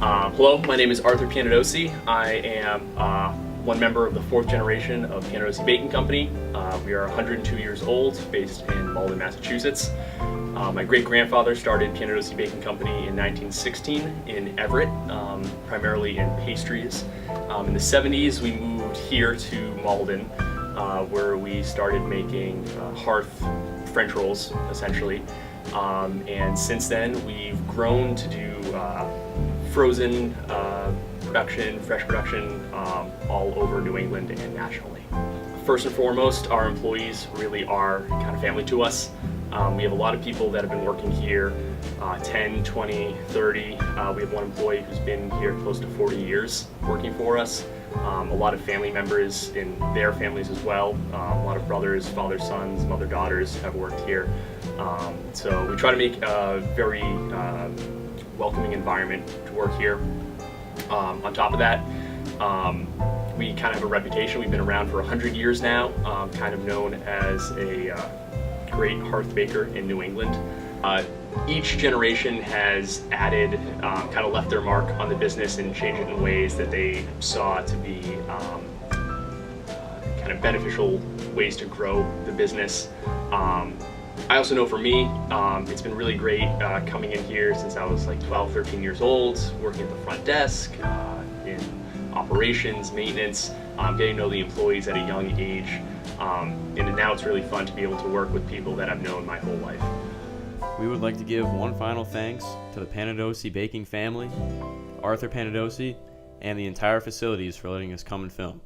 Hello, my name is Arthur Piantedosi. I am one member of the fourth generation of Piantedosi Baking Company. We are 102 years old, based in Malden, Massachusetts. My great-grandfather started Piantedosi Baking Company in 1916 in Everett, primarily in pastries. In the 70s, we moved here to Malden, where we started making hearth French rolls, essentially. And since then, we've grown to do frozen production, fresh production, all over New England and nationally. First and foremost, our employees really are kind of family to us. We have a lot of people that have been working here 10, 20, 30. We have one employee who's been here close to 40 years working for us. A lot of family members in their families as well. A lot of brothers, fathers, sons, mother, daughters have worked here. So we try to make a very welcoming environment to work here. On top of that, we kind of have a reputation. We've been around for 100 years now, kind of known as a great hearth baker in New England. Each generation has added, kind of left their mark on the business and changed it in ways that they saw to be kind of beneficial ways to grow the business. I also know for me, it's been really great coming in here since I was like 12, 13 years old, working at the front desk, in operations, maintenance, getting to know the employees at a young age. And now it's really fun to be able to work with people that I've known my whole life. We would like to give one final thanks to the Piantedosi Baking family, Arthur Piantedosi, and the entire facilities for letting us come and film.